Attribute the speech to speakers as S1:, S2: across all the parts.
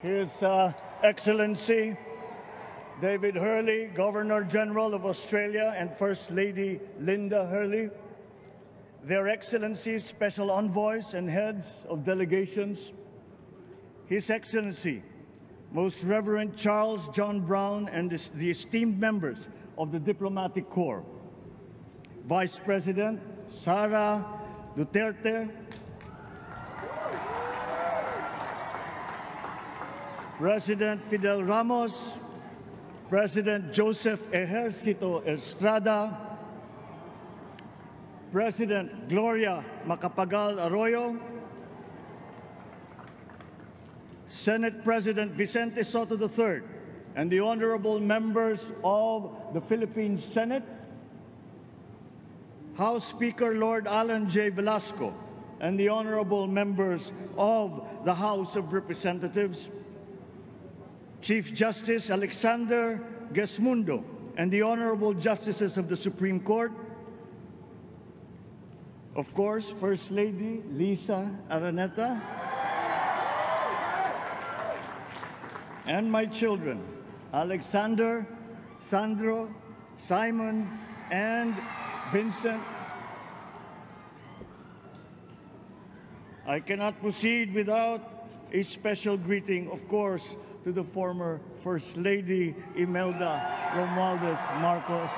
S1: His Excellency David Hurley, Governor-General of Australia, and First Lady Linda Hurley, Their Excellencies, Special Envoys, and Heads of Delegations, His Excellency, Most Reverend Charles John Brown, and the esteemed members of the Diplomatic Corps, Vice President Sara Duterte, President Fidel Ramos, President Joseph Ejercito Estrada, President Gloria Macapagal Arroyo, Senate President Vicente Soto III, and the honorable members of the Philippine Senate, House Speaker Lord Alan J. Velasco, and the honorable members of the House of Representatives, Chief Justice Alexander Gesmundo, and the honorable justices of the Supreme Court, of course, First Lady Lisa Araneta, and my children, Alexander, Sandro, Simon, and Vincent. I cannot proceed without a special greeting, of course, to the former First Lady Imelda Romualdez Marcos,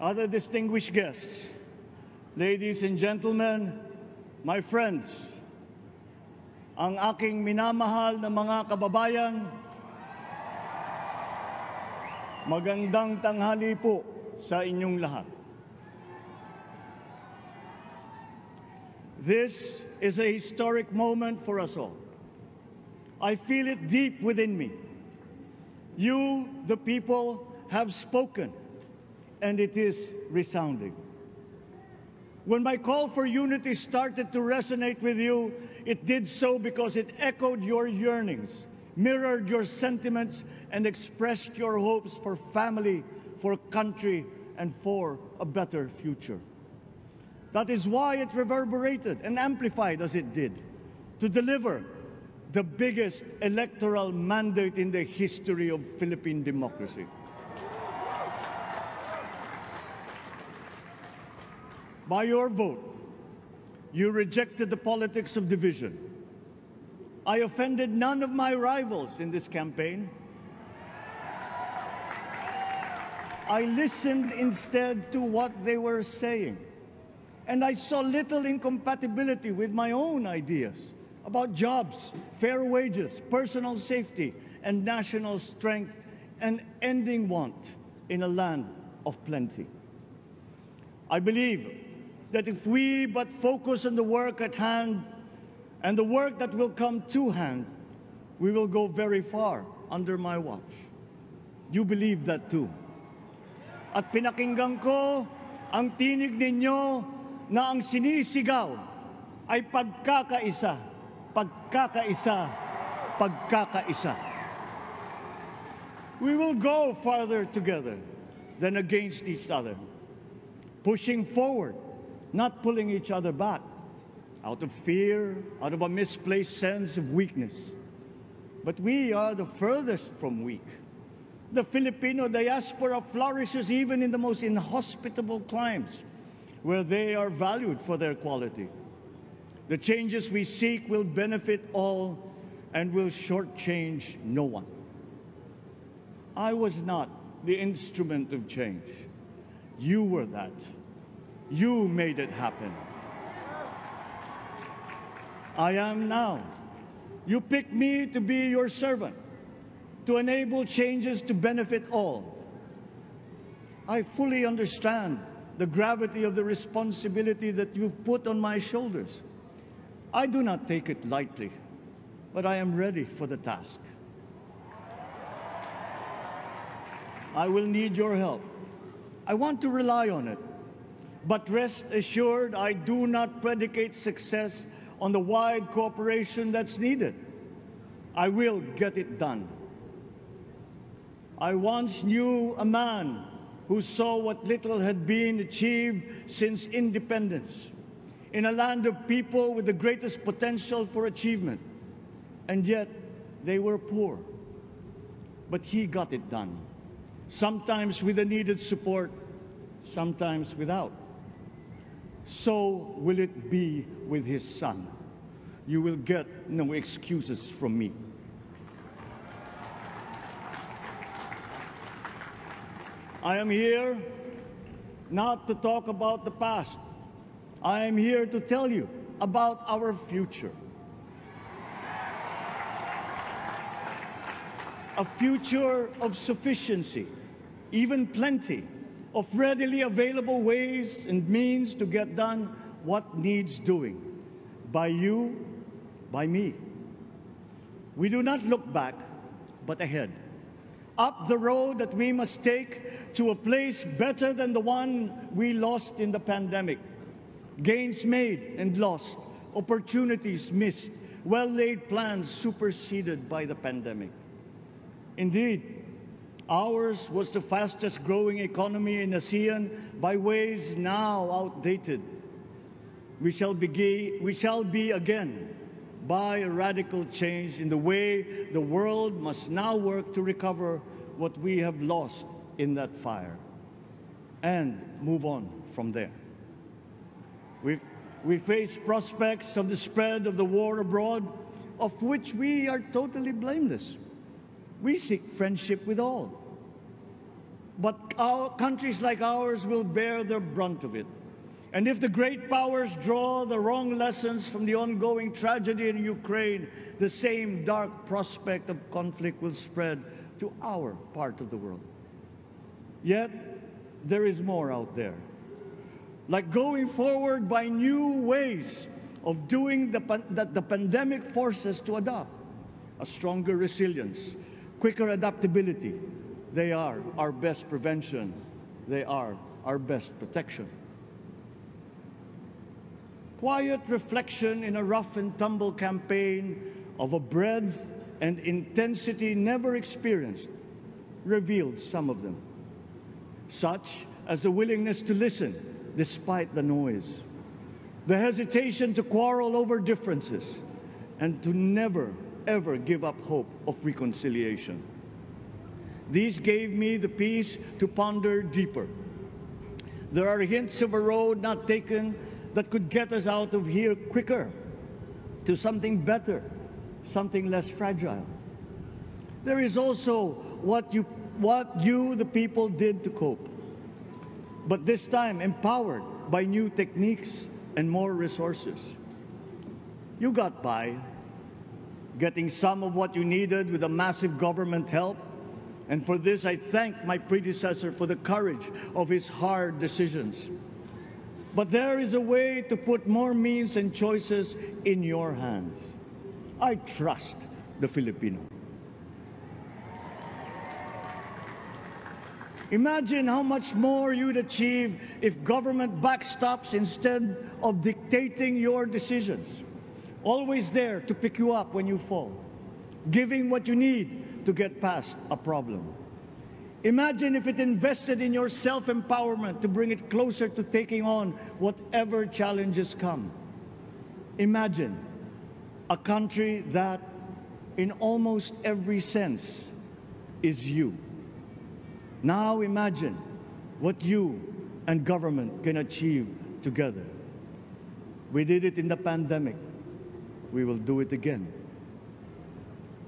S1: other distinguished guests, ladies and gentlemen, my friends, ang aking minamahal na mga kababayan, magandang tanghali po sa inyong lahat. This is a historic moment for us all. I feel it deep within me. You, the people, have spoken, and it is resounding. When my call for unity started to resonate with you, it did so because it echoed your yearnings, mirrored your sentiments, and expressed your hopes for family, for country, and for a better future. That is why it reverberated and amplified as it did, to deliver the biggest electoral mandate in the history of Philippine democracy. By your vote, you rejected the politics of division. I offended none of my rivals in this campaign. I listened instead to what they were saying. And I saw little incompatibility with my own ideas about jobs, fair wages, personal safety, and national strength, and ending want in a land of plenty. I believe that if we but focus on the work at hand and the work that will come to hand, we will go very far under my watch. You believe that too. At pinakinggan ko ang tinig ninyo na ang sinisigaw ay pagkakaisa, pagkakaisa, pagkakaisa. We will go farther together than against each other, pushing forward, not pulling each other back, out of fear, out of a misplaced sense of weakness. But we are the furthest from weak. The Filipino diaspora flourishes even in the most inhospitable climes, where they are valued for their quality. The changes we seek will benefit all and will shortchange no one. I was not the instrument of change. You were that. You made it happen. I am now. You picked me to be your servant, to enable changes to benefit all. I fully understand the gravity of the responsibility that you've put on my shoulders. I do not take it lightly, but I am ready for the task. I will need your help. I want to rely on it, but rest assured I do not predicate success on the wide cooperation that's needed. I will get it done. I once knew a man who saw what little had been achieved since independence. in a land of people with the greatest potential for achievement, and yet they were poor. But he got it done, sometimes with the needed support, sometimes without. So will it be with his son. You will get no excuses from me. I am here not to talk about the past. I am here to tell you about our future. A future of sufficiency, even plenty, of readily available ways and means to get done what needs doing, by you, by me. We do not look back, but ahead, up the road that we must take to a place better than the one we lost in the pandemic. Gains made and lost, opportunities missed, well-laid plans superseded by the pandemic. Indeed, ours was the fastest growing economy in ASEAN by ways now outdated. We shall be again by a radical change in the way the world must now work to recover what we have lost in that fire and move on from there. We face prospects of the spread of the war abroad, of which we are totally blameless. We seek friendship with all. But countries like ours will bear the brunt of it. And if the great powers draw the wrong lessons from the ongoing tragedy in Ukraine, the same dark prospect of conflict will spread to our part of the world. Yet, there is more out there. Like going forward by new ways of doing that the pandemic forces to adopt. A stronger resilience, quicker adaptability. They are our best prevention. They are our best protection. Quiet reflection in a rough and tumble campaign of a breadth and intensity never experienced revealed some of them, such as the willingness to listen despite the noise, the hesitation to quarrel over differences, and to never, ever give up hope of reconciliation. These gave me the peace to ponder deeper. There are hints of a road not taken that could get us out of here quicker, to something better, something less fragile. There is also what you, the people, did to cope, but this time empowered by new techniques and more resources. You got by, getting some of what you needed with a massive government help, and for this I thank my predecessor for the courage of his hard decisions. But there is a way to put more means and choices in your hands. I trust the Filipino. Imagine how much more you'd achieve if government backstops instead of dictating your decisions. Always there to pick you up when you fall, giving what you need to get past a problem. Imagine if it invested in your self-empowerment to bring it closer to taking on whatever challenges come. Imagine a country that, in almost every sense, is you. Now imagine what you and government can achieve together. We did it in the pandemic. We will do it again.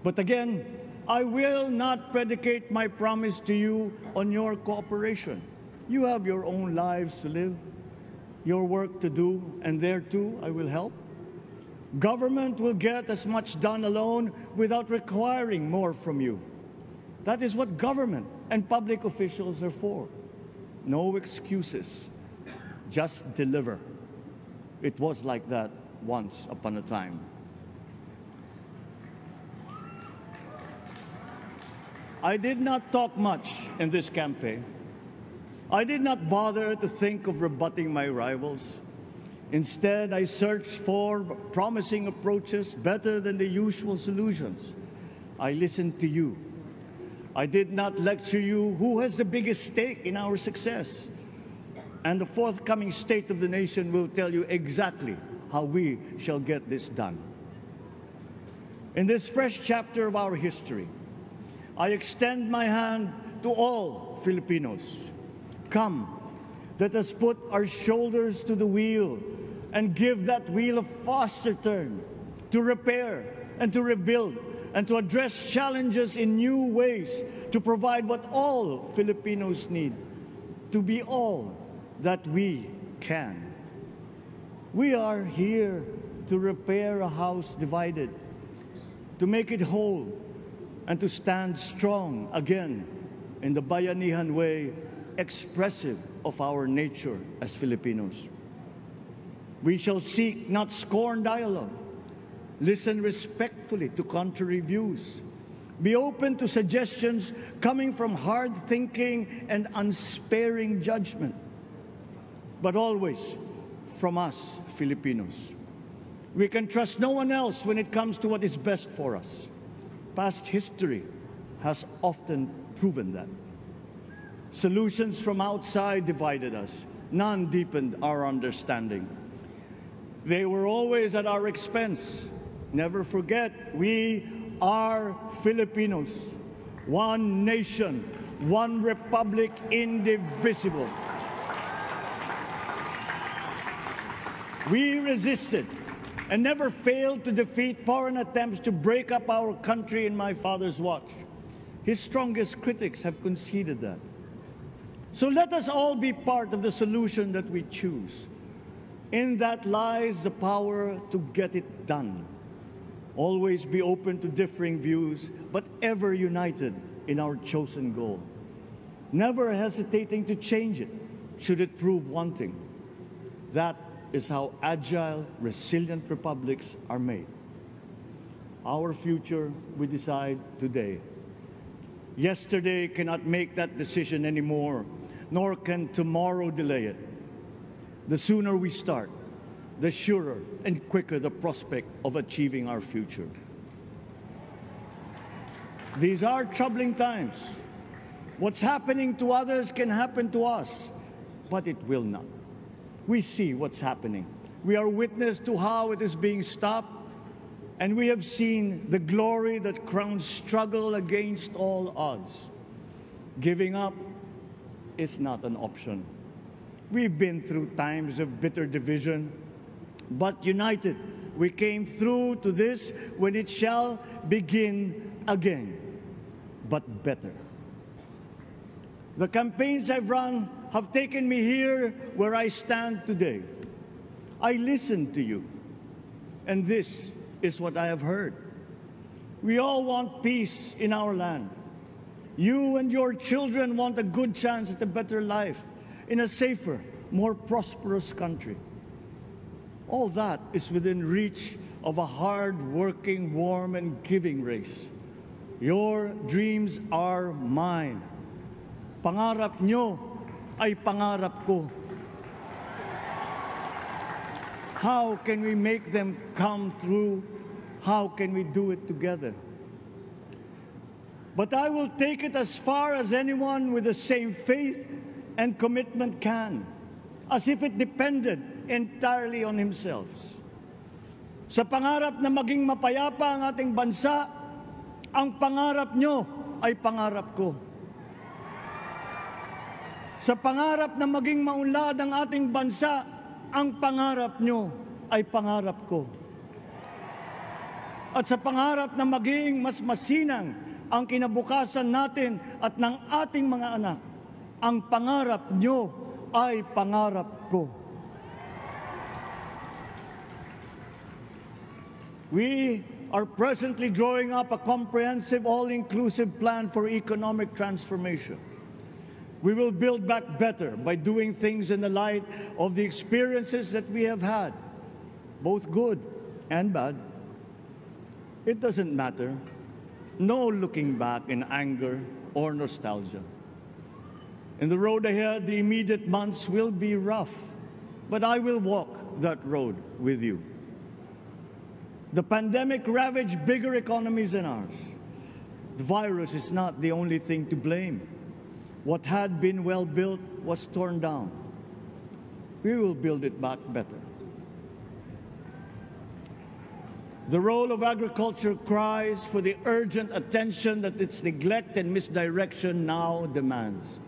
S1: But again, I will not predicate my promise to you on your cooperation. You have your own lives to live, your work to do, and there too I will help. Government will get as much done alone without requiring more from you. That is what government and public officials are for. No excuses, just deliver. It was like that once upon a time. I did not talk much in this campaign. I did not bother to think of rebutting my rivals. Instead, I searched for promising approaches better than the usual solutions. I listened to you. I did not lecture you who has the biggest stake in our success. And the forthcoming State of the Nation will tell you exactly how we shall get this done. In this fresh chapter of our history, I extend my hand to all Filipinos. Come, let us put our shoulders to the wheel and give that wheel a faster turn to repair and to rebuild and to address challenges in new ways, to provide what all Filipinos need, to be all that we can. We are here to repair a house divided, to make it whole, and to stand strong again in the bayanihan way, expressive of our nature as Filipinos. We shall seek, not scorn, dialogue. Listen respectfully to contrary views. Be open to suggestions coming from hard thinking and unsparing judgment. But always from us, Filipinos. We can trust no one else when it comes to what is best for us. Past history has often proven that. Solutions from outside divided us. None deepened our understanding. They were always at our expense. Never forget, we are Filipinos. One nation, one republic, indivisible. We resisted and never failed to defeat foreign attempts to break up our country in my father's watch. His strongest critics have conceded that. So let us all be part of the solution that we choose. In that lies the power to get it done. Always be open to differing views, but ever united in our chosen goal. Never hesitating to change it, should it prove wanting. That is how agile, resilient republics are made. Our future we decide today. Yesterday cannot make that decision anymore, nor can tomorrow delay it. The sooner we start, the surer and quicker the prospect of achieving our future. These are troubling times. What's happening to others can happen to us, but it will not. We see what's happening. We are witness to how it is being stopped, and we have seen the glory that crowns struggle against all odds. Giving up is not an option. We've been through times of bitter division, but united, we came through to this when it shall begin again, but better. The campaigns I've run have taken me here where I stand today. I listened to you, and this is what I have heard. We all want peace in our land. You and your children want a good chance at a better life in a safer, more prosperous country. All that is within reach of a hard-working, warm, and giving race. Your dreams are mine. Pangarap nyo ay pangarap ko. How can we make them come true? How can we do it together? But I will take it as far as anyone with the same faith and commitment can, as if it depended entirely on himself. Sa pangarap na maging mapayapa ang ating bansa, ang pangarap nyo ay pangarap ko. Sa pangarap na maging maunlad ang ating bansa, ang pangarap nyo ay pangarap ko. At sa pangarap na maging mas masinang ang kinabukasan natin at ng ating mga anak, ang pangarap nyo ay pangarap ko. We are presently drawing up a comprehensive, all-inclusive plan for economic transformation. We will build back better by doing things in the light of the experiences that we have had, both good and bad. It doesn't matter. No looking back in anger or nostalgia. In the road ahead, the immediate months will be rough, but I will walk that road with you. The pandemic ravaged bigger economies than ours. The virus is not the only thing to blame. What had been well built was torn down. we will build it back better. The role of agriculture cries for the urgent attention that its neglect and misdirection now demands.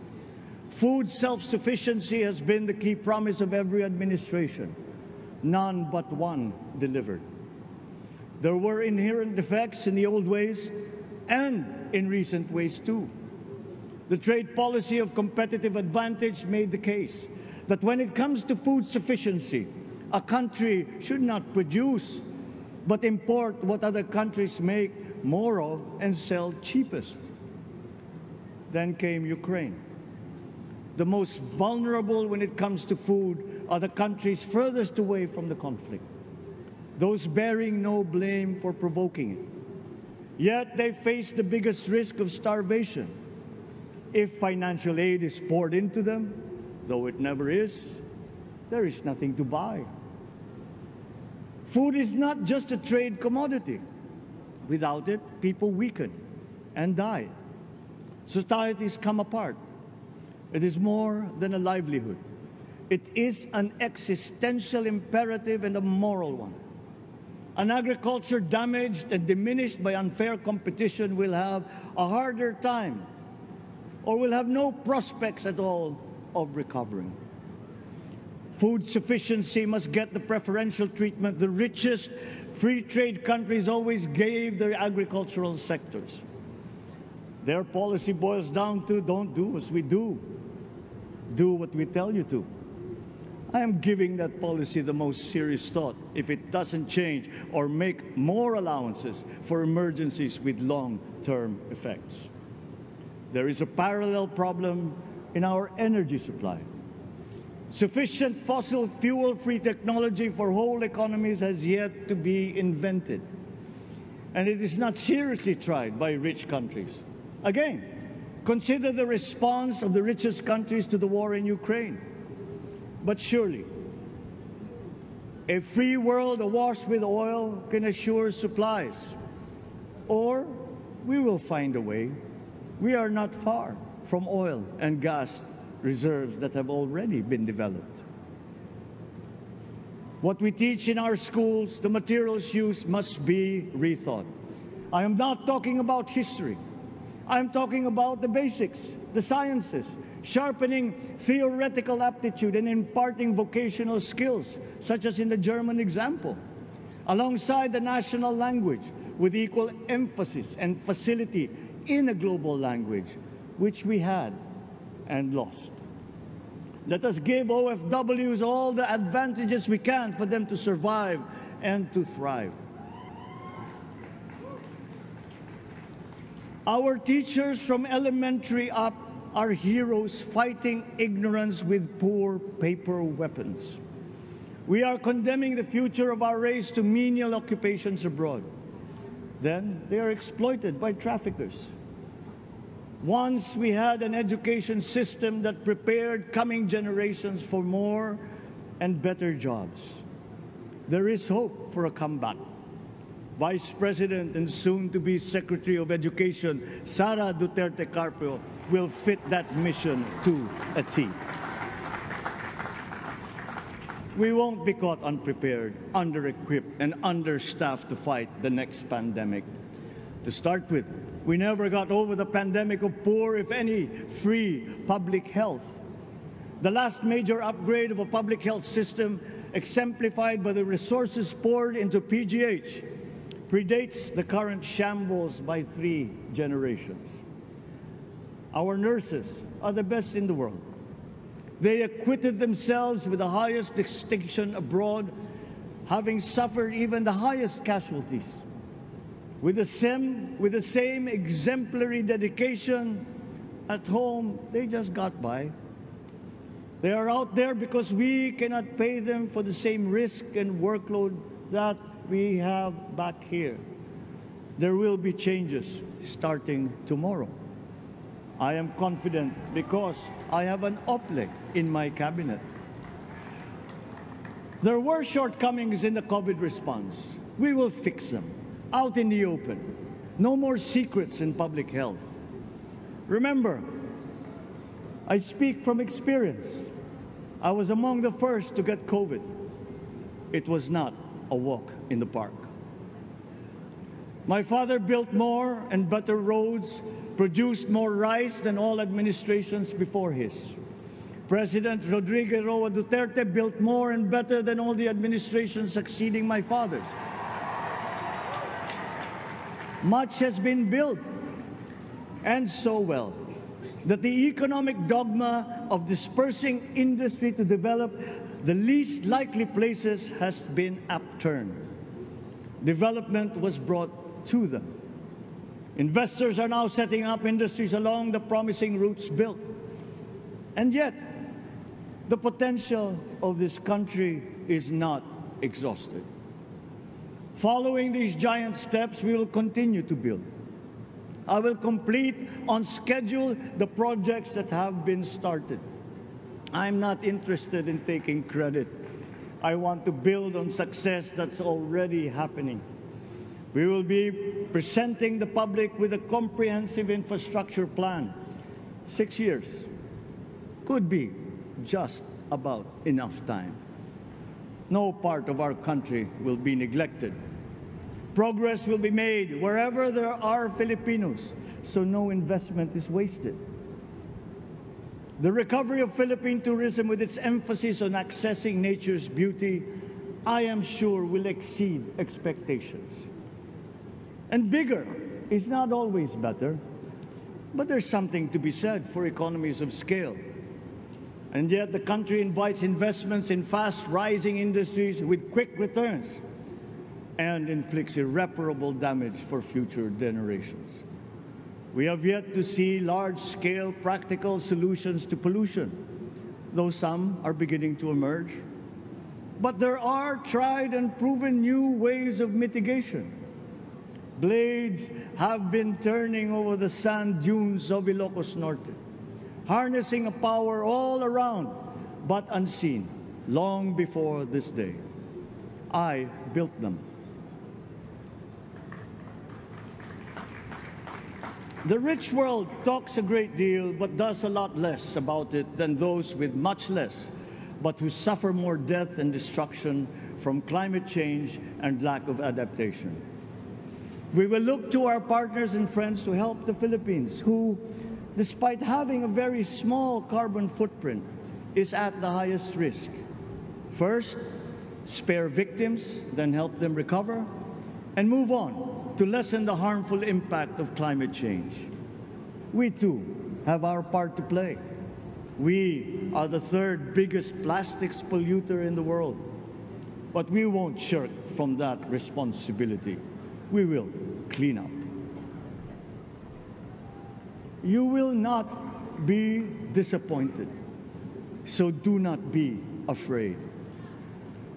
S1: Food self-sufficiency has been the key promise of every administration. None but one delivered. There were inherent defects in the old ways and in recent ways too. The trade policy of competitive advantage made the case that when it comes to food sufficiency, a country should not produce but import what other countries make more of and sell cheapest. Then came Ukraine. The most vulnerable when it comes to food are the countries furthest away from the conflict, those bearing no blame for provoking it. Yet they face the biggest risk of starvation. If financial aid is poured into them, though it never is, there is nothing to buy. Food is not just a trade commodity. Without it, people weaken and die. Societies come apart. It is more than a livelihood. It is an existential imperative and a moral one. An agriculture damaged and diminished by unfair competition will have a harder time or will have no prospects at all of recovering. Food sufficiency must get the preferential treatment the richest free trade countries always gave their agricultural sectors. Their policy boils down to don't do as we do, do what we tell you to. I am giving that policy the most serious thought if it doesn't change or make more allowances for emergencies with long-term effects. There is a parallel problem in our energy supply. Sufficient fossil fuel-free technology for whole economies has yet to be invented. And it is not seriously tried by rich countries. Again, consider the response of the richest countries to the war in Ukraine. But surely, a free world awash with oil can assure supplies. Or we will find a way. We are not far from oil and gas reserves that have already been developed. What we teach in our schools, the materials used must be rethought. I am not talking about history. I am talking about the basics, the sciences, sharpening theoretical aptitude and imparting vocational skills, such as in the German example, alongside the national language with equal emphasis and facility in a global language, which we had and lost. Let us give OFWs all the advantages we can for them to survive and to thrive. Our teachers from elementary up are heroes fighting ignorance with poor paper weapons. We are condemning the future of our race to menial occupations abroad. Then they are exploited by traffickers. Once we had an education system that prepared coming generations for more and better jobs. There is hope for a comeback. Vice President and soon-to-be Secretary of Education, Sara Duterte Carpio, will fit that mission to a T. We won't be caught unprepared, under-equipped, and understaffed to fight the next pandemic. To start with, we never got over the pandemic of poor, if any, free public health. The last major upgrade of a public health system, exemplified by the resources poured into PGH, predates the current shambles by 3 generations. Our nurses are the best in the world. They acquitted themselves with the highest distinction abroad, having suffered even the highest casualties. With the same exemplary dedication at home, they just got by. They are out there because we cannot pay them for the same risk and workload that we have back here. There will be changes starting tomorrow. I am confident because I have an OPLEC in my cabinet. There were shortcomings in the COVID response. We will fix them out in the open. No more secrets in public health. Remember, I speak from experience. I was among the first to get COVID. It was not a walk in the park. My father built more and better roads, produced more rice than all administrations before his. President Rodrigo Roa Duterte built more and better than all the administrations succeeding my father's. Much has been built, and so well, that the economic dogma of dispersing industry to develop the least likely places has been upturned. Development was brought to them. Investors are now setting up industries along the promising routes built. And yet, the potential of this country is not exhausted. Following these giant steps, we will continue to build. I will complete on schedule the projects that have been started. I'm not interested in taking credit. I want to build on success that's already happening. We will be presenting the public with a comprehensive infrastructure plan. 6 years could be just about enough time. No part of our country will be neglected. Progress will be made wherever there are Filipinos, so no investment is wasted. The recovery of Philippine tourism, with its emphasis on accessing nature's beauty, I am sure will exceed expectations. And bigger is not always better, but there's something to be said for economies of scale. And yet the country invites investments in fast-rising industries with quick returns and inflicts irreparable damage for future generations. We have yet to see large-scale practical solutions to pollution, though some are beginning to emerge. But there are tried and proven new ways of mitigation. Blades have been turning over the sand dunes of Ilocos Norte, harnessing a power all around but unseen long before this day. I built them. The rich world talks a great deal but does a lot less about it than those with much less, but who suffer more death and destruction from climate change and lack of adaptation. We will look to our partners and friends to help the Philippines, who, despite having a very small carbon footprint, is at the highest risk. First, spare victims, then help them recover, and move on to lessen the harmful impact of climate change. We too have our part to play. We are the third biggest plastics polluter in the world, but we won't shirk from that responsibility. We will clean up. You will not be disappointed, so do not be afraid.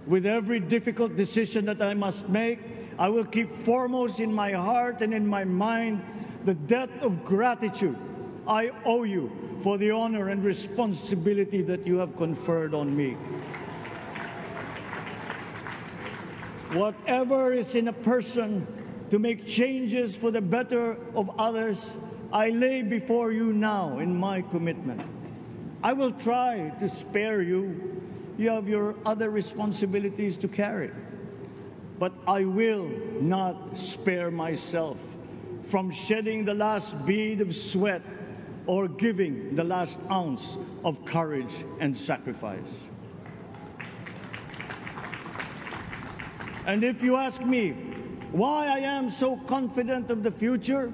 S1: With every difficult decision that I must make, I will keep foremost in my heart and in my mind the debt of gratitude I owe you for the honor and responsibility that you have conferred on me. Whatever is in a person to make changes for the better of others, I lay before you now in my commitment. I will try to spare you. You have your other responsibilities to carry. But I will not spare myself from shedding the last bead of sweat or giving the last ounce of courage and sacrifice. And if you ask me why I am so confident of the future,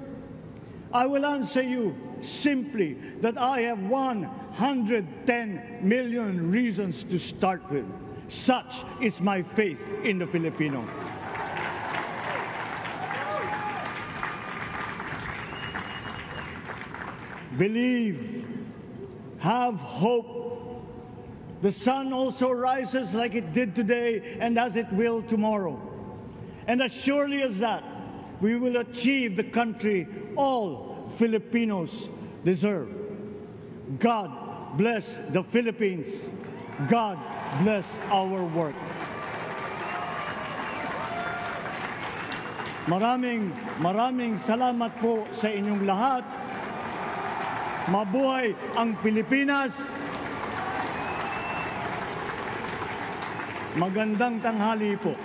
S1: I will answer you simply that I have 110 million reasons to start with. Such is my faith in the Filipino. Believe, have hope. The sun also rises like it did today and as it will tomorrow. And as surely as that, we will achieve the country all Filipinos deserve. God bless the Philippines. God bless our work. Maraming salamat po sa inyong lahat. Mabuhay ang Pilipinas. Magandang tanghali po.